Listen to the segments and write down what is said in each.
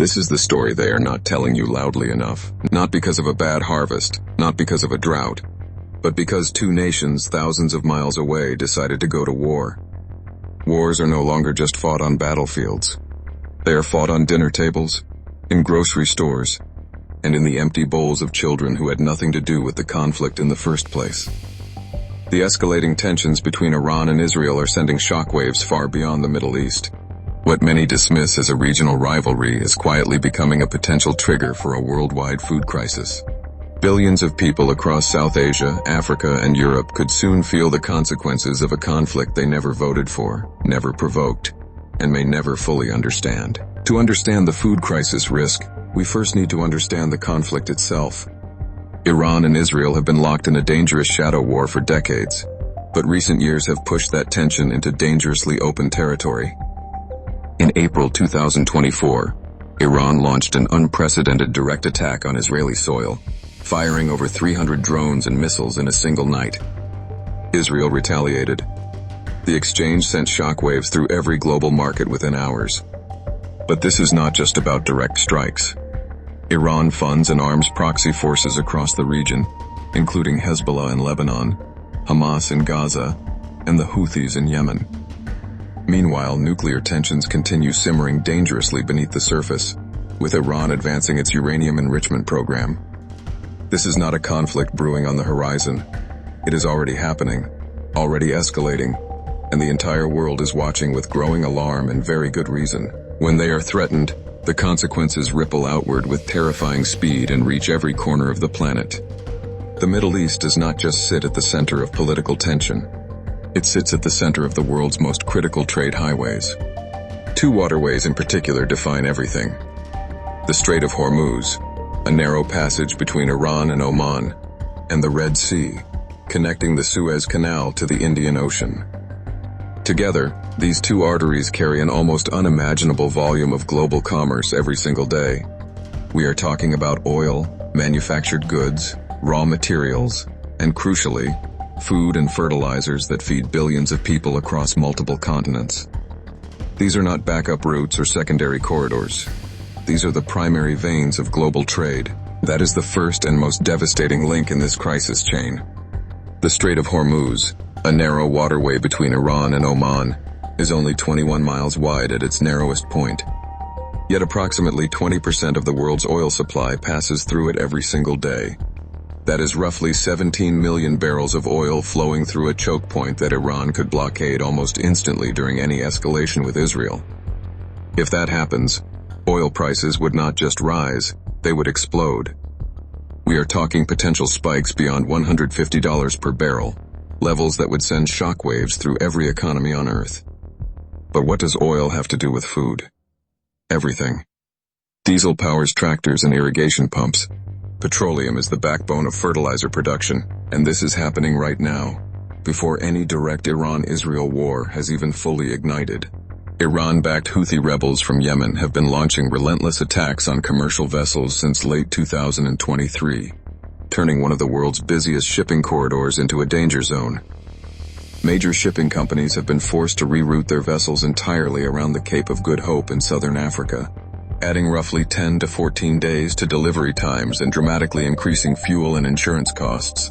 This is the story they are not telling you loudly enough. Not because of a bad harvest, not because of a drought, but because two nations thousands of miles away decided to go to war. Wars are no longer just fought on battlefields. They are fought on dinner tables, in grocery stores, and in the empty bowls of children who had nothing to do with the conflict in the first place. The escalating tensions between Iran and Israel are sending shockwaves far beyond the Middle East. What many dismiss as a regional rivalry is quietly becoming a potential trigger for a worldwide food crisis. Billions of people across South Asia, Africa, and Europe could soon feel the consequences of a conflict they never voted for, never provoked, and may never fully understand. To understand the food crisis risk, we first need to understand the conflict itself. Iran and Israel have been locked in a dangerous shadow war for decades, but recent years have pushed that tension into dangerously open territory. In April 2024, Iran launched an unprecedented direct attack on Israeli soil, firing over 300 drones and missiles in a single night. Israel retaliated. The exchange sent shockwaves through every global market within hours. But this is not just about direct strikes. Iran funds and arms proxy forces across the region, including Hezbollah in Lebanon, Hamas in Gaza, and the Houthis in Yemen. Meanwhile, nuclear tensions continue simmering dangerously beneath the surface, with Iran advancing its uranium enrichment program. This is not a conflict brewing on the horizon. It is already happening, already escalating, and the entire world is watching with growing alarm and very good reason. When they are threatened, the consequences ripple outward with terrifying speed and reach every corner of the planet. The Middle East does not just sit at the center of political tension. It sits at the center of the world's most critical trade highways. Two waterways in particular define everything. The Strait of Hormuz, a narrow passage between Iran and Oman, and the Red Sea, connecting the Suez Canal to the Indian Ocean. Together, these two arteries carry an almost unimaginable volume of global commerce every single day. We are talking about oil, manufactured goods, raw materials, and crucially, food and fertilizers that feed billions of people across multiple continents. These are not backup routes or secondary corridors. These are the primary veins of global trade. That is the first and most devastating link in this crisis chain. The Strait of Hormuz, a narrow waterway between Iran and Oman, is only 21 miles wide at its narrowest point. Yet approximately 20% of the world's oil supply passes through it every single day. That is roughly 17 million barrels of oil flowing through a choke point that Iran could blockade almost instantly during any escalation with Israel. If that happens, oil prices would not just rise, they would explode. We are talking potential spikes beyond $150 per barrel, levels that would send shockwaves through every economy on Earth. But what does oil have to do with food? Everything. Diesel powers tractors and irrigation pumps. Petroleum is the backbone of fertilizer production, and this is happening right now, before any direct Iran-Israel war has even fully ignited. Iran-backed Houthi rebels from Yemen have been launching relentless attacks on commercial vessels since late 2023, turning one of the world's busiest shipping corridors into a danger zone. Major shipping companies have been forced to reroute their vessels entirely around the Cape of Good Hope in southern Africa, adding roughly 10 to 14 days to delivery times and dramatically increasing fuel and insurance costs.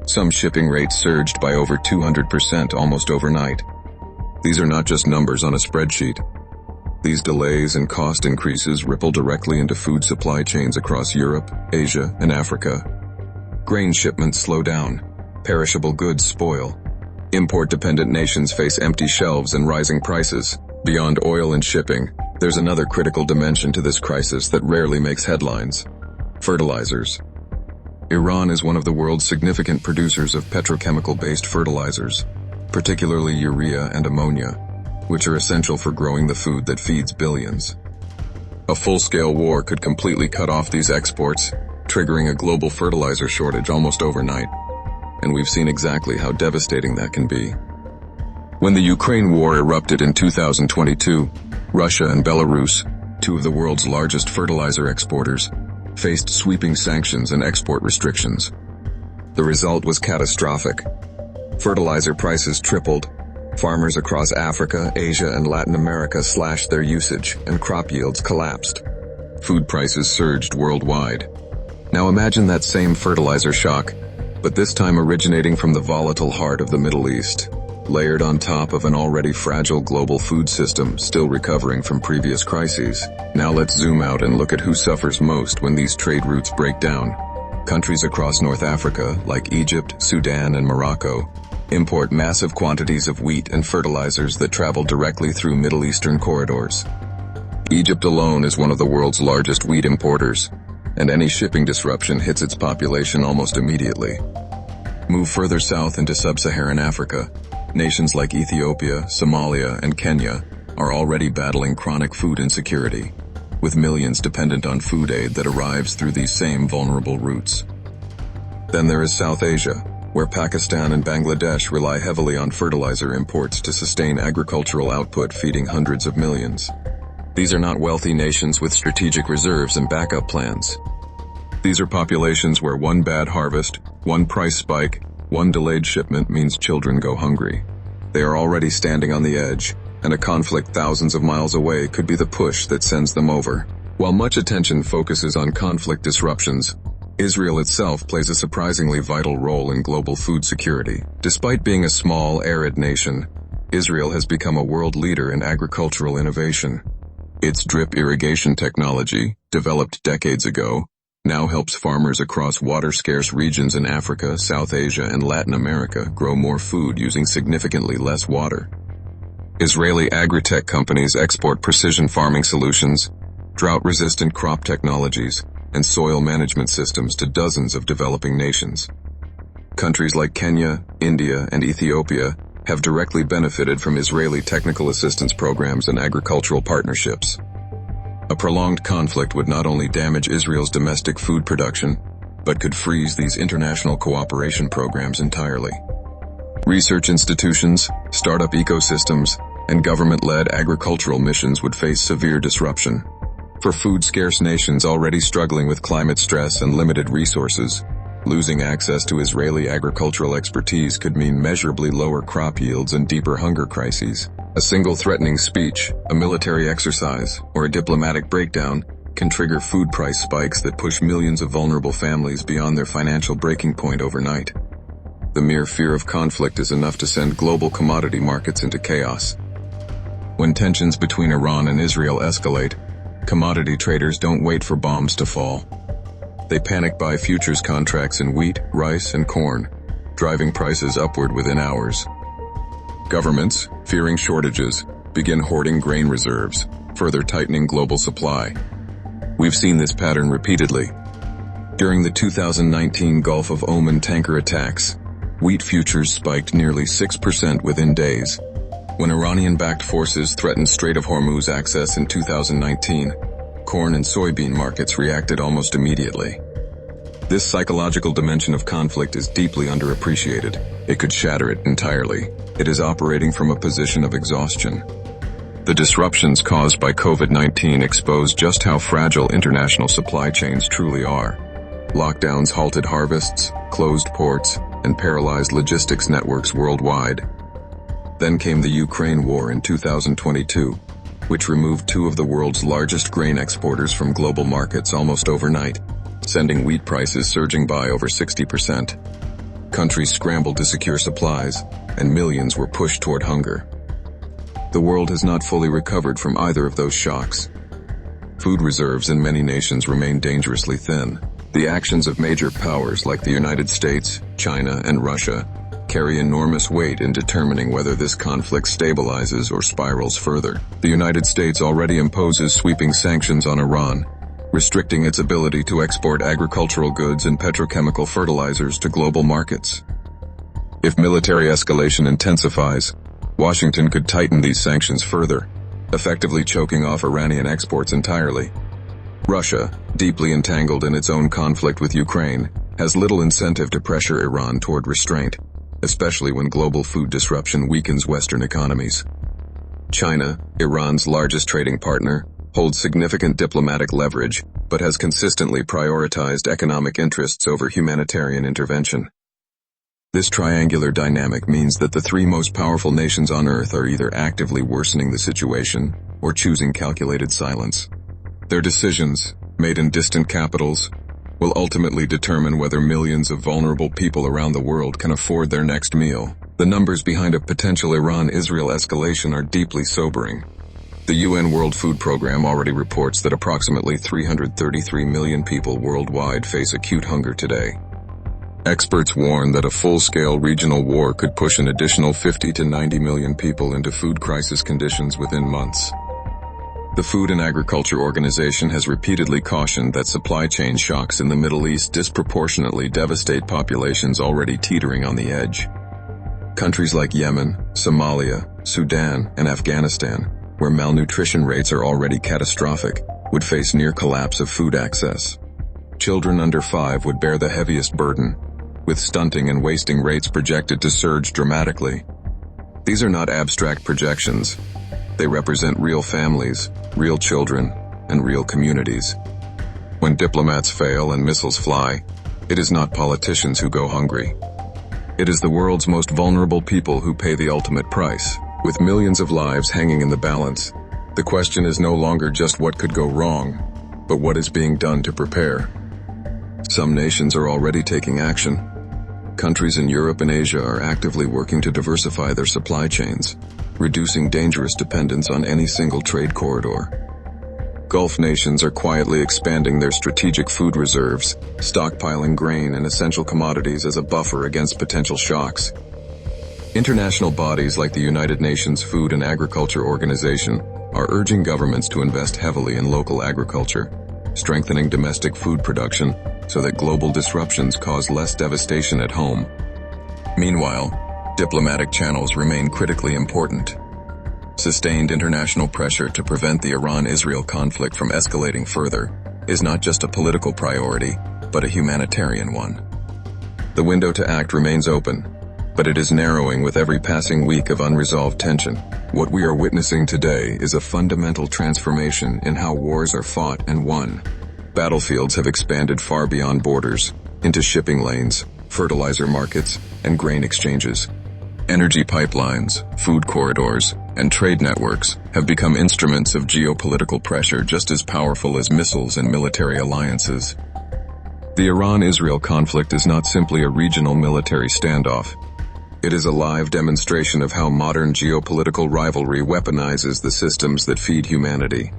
Some shipping rates surged by over 200% almost overnight. These are not just numbers on a spreadsheet. These delays and cost increases ripple directly into food supply chains across Europe, Asia, and Africa. Grain shipments slow down. Perishable goods spoil. Import-dependent nations face empty shelves and rising prices. Beyond oil and shipping, there's another critical dimension to this crisis that rarely makes headlines: fertilizers. Iran is one of the world's significant producers of petrochemical-based fertilizers, particularly urea and ammonia, which are essential for growing the food that feeds billions. A full-scale war could completely cut off these exports, triggering a global fertilizer shortage almost overnight, and we've seen exactly how devastating that can be. When the Ukraine war erupted in 2022, Russia and Belarus, two of the world's largest fertilizer exporters, faced sweeping sanctions and export restrictions. The result was catastrophic. Fertilizer prices tripled, farmers across Africa, Asia, and Latin America slashed their usage, and crop yields collapsed. Food prices surged worldwide. Now imagine that same fertilizer shock, but this time originating from the volatile heart of the Middle East, layered on top of an already fragile global food system still recovering from previous crises. Now let's zoom out and look at who suffers most when these trade routes break down. Countries across North Africa, like Egypt, Sudan, and Morocco, import massive quantities of wheat and fertilizers that travel directly through Middle Eastern corridors. Egypt alone is one of the world's largest wheat importers, and any shipping disruption hits its population almost immediately. Move further south into sub-Saharan Africa. Nations like Ethiopia, Somalia, and Kenya are already battling chronic food insecurity, with millions dependent on food aid that arrives through these same vulnerable routes. Then there is South Asia, where Pakistan and Bangladesh rely heavily on fertilizer imports to sustain agricultural output feeding hundreds of millions. These are not wealthy nations with strategic reserves and backup plans. These are populations where one bad harvest, one price spike, one delayed shipment means children go hungry. They are already standing on the edge, and a conflict thousands of miles away could be the push that sends them over. While much attention focuses on conflict disruptions, Israel itself plays a surprisingly vital role in global food security. Despite being a small, arid nation, Israel has become a world leader in agricultural innovation. Its drip irrigation technology, developed decades ago, now helps farmers across water-scarce regions in Africa, South Asia, and Latin America grow more food using significantly less water. Israeli agri-tech companies export precision farming solutions, drought-resistant crop technologies, and soil management systems to dozens of developing nations. Countries like Kenya, India, and Ethiopia have directly benefited from Israeli technical assistance programs and agricultural partnerships. A prolonged conflict would not only damage Israel's domestic food production, but could freeze these international cooperation programs entirely. Research institutions, startup ecosystems, and government-led agricultural missions would face severe disruption. For food-scarce nations already struggling with climate stress and limited resources, losing access to Israeli agricultural expertise could mean measurably lower crop yields and deeper hunger crises. A single threatening speech, a military exercise, or a diplomatic breakdown can trigger food price spikes that push millions of vulnerable families beyond their financial breaking point overnight. The mere fear of conflict is enough to send global commodity markets into chaos. When tensions between Iran and Israel escalate, commodity traders don't wait for bombs to fall. They panic buy futures contracts in wheat, rice, and corn, driving prices upward within hours. Governments, fearing shortages, begin hoarding grain reserves, further tightening global supply. We've seen this pattern repeatedly. During the 2019 Gulf of Oman tanker attacks, wheat futures spiked nearly 6% within days. When Iranian-backed forces threatened Strait of Hormuz access in 2019, corn and soybean markets reacted almost immediately. This psychological dimension of conflict is deeply underappreciated. It could shatter it entirely. It is operating from a position of exhaustion. The disruptions caused by COVID-19 expose just how fragile international supply chains truly are. Lockdowns halted harvests, closed ports, and paralyzed logistics networks worldwide. Then came the Ukraine war in 2022, which removed two of the world's largest grain exporters from global markets almost overnight, sending wheat prices surging by over 60%. Countries scrambled to secure supplies, and millions were pushed toward hunger. The world has not fully recovered from either of those shocks. Food reserves in many nations remain dangerously thin. The actions of major powers like the United States, China, and Russia carry enormous weight in determining whether this conflict stabilizes or spirals further. The United States already imposes sweeping sanctions on Iran, restricting its ability to export agricultural goods and petrochemical fertilizers to global markets. If military escalation intensifies, Washington could tighten these sanctions further, effectively choking off Iranian exports entirely. Russia, deeply entangled in its own conflict with Ukraine, has little incentive to pressure Iran toward restraint, especially when global food disruption weakens Western economies. China, Iran's largest trading partner, holds significant diplomatic leverage, but has consistently prioritized economic interests over humanitarian intervention. This triangular dynamic means that the three most powerful nations on Earth are either actively worsening the situation or choosing calculated silence. Their decisions, made in distant capitals, will ultimately determine whether millions of vulnerable people around the world can afford their next meal. The numbers behind a potential Iran-Israel escalation are deeply sobering. The UN World Food Programme already reports that approximately 333 million people worldwide face acute hunger today. Experts warn that a full-scale regional war could push an additional 50 to 90 million people into food crisis conditions within months. The Food and Agriculture Organization has repeatedly cautioned that supply chain shocks in the Middle East disproportionately devastate populations already teetering on the edge. Countries like Yemen, Somalia, Sudan, and Afghanistan, where malnutrition rates are already catastrophic, would face near collapse of food access. Children under 5 would bear the heaviest burden, with stunting and wasting rates projected to surge dramatically. These are not abstract projections. They represent real families, real children, and real communities. When diplomats fail and missiles fly, it is not politicians who go hungry. It is the world's most vulnerable people who pay the ultimate price. With millions of lives hanging in the balance, the question is no longer just what could go wrong, but what is being done to prepare. Some nations are already taking action. Countries in Europe and Asia are actively working to diversify their supply chains, reducing dangerous dependence on any single trade corridor. Gulf nations are quietly expanding their strategic food reserves, stockpiling grain and essential commodities as a buffer against potential shocks. International bodies like the United Nations Food and Agriculture Organization are urging governments to invest heavily in local agriculture, strengthening domestic food production so that global disruptions cause less devastation at home. Meanwhile, diplomatic channels remain critically important. Sustained international pressure to prevent the Iran-Israel conflict from escalating further is not just a political priority, but a humanitarian one. The window to act remains open, but it is narrowing with every passing week of unresolved tension. What we are witnessing today is a fundamental transformation in how wars are fought and won. Battlefields have expanded far beyond borders, into shipping lanes, fertilizer markets, and grain exchanges. Energy pipelines, food corridors, and trade networks have become instruments of geopolitical pressure just as powerful as missiles and military alliances. The Iran-Israel conflict is not simply a regional military standoff. It is a live demonstration of how modern geopolitical rivalry weaponizes the systems that feed humanity.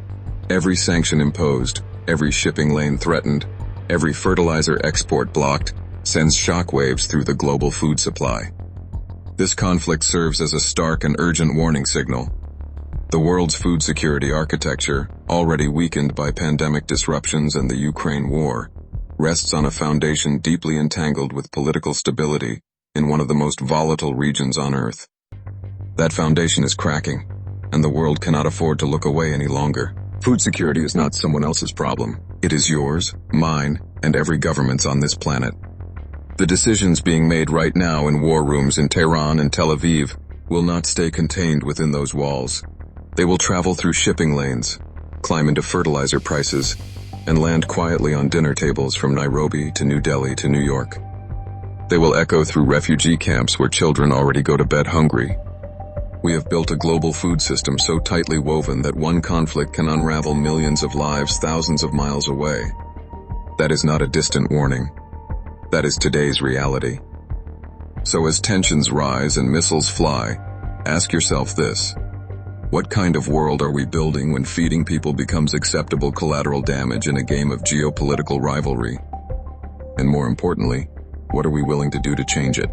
Every sanction imposed, every shipping lane threatened, every fertilizer export blocked, sends shockwaves through the global food supply. This conflict serves as a stark and urgent warning signal. The world's food security architecture, already weakened by pandemic disruptions and the Ukraine war, rests on a foundation deeply entangled with political stability in one of the most volatile regions on Earth. That foundation is cracking, and the world cannot afford to look away any longer. Food security is not someone else's problem. It is yours, mine, and every government's on this planet. The decisions being made right now in war rooms in Tehran and Tel Aviv will not stay contained within those walls. They will travel through shipping lanes, climb into fertilizer prices, and land quietly on dinner tables from Nairobi to New Delhi to New York. They will echo through refugee camps where children already go to bed hungry. We have built a global food system so tightly woven that one conflict can unravel millions of lives thousands of miles away. That is not a distant warning. That is today's reality. So as tensions rise and missiles fly, ask yourself this: what kind of world are we building when feeding people becomes acceptable collateral damage in a game of geopolitical rivalry? And more importantly, what are we willing to do to change it?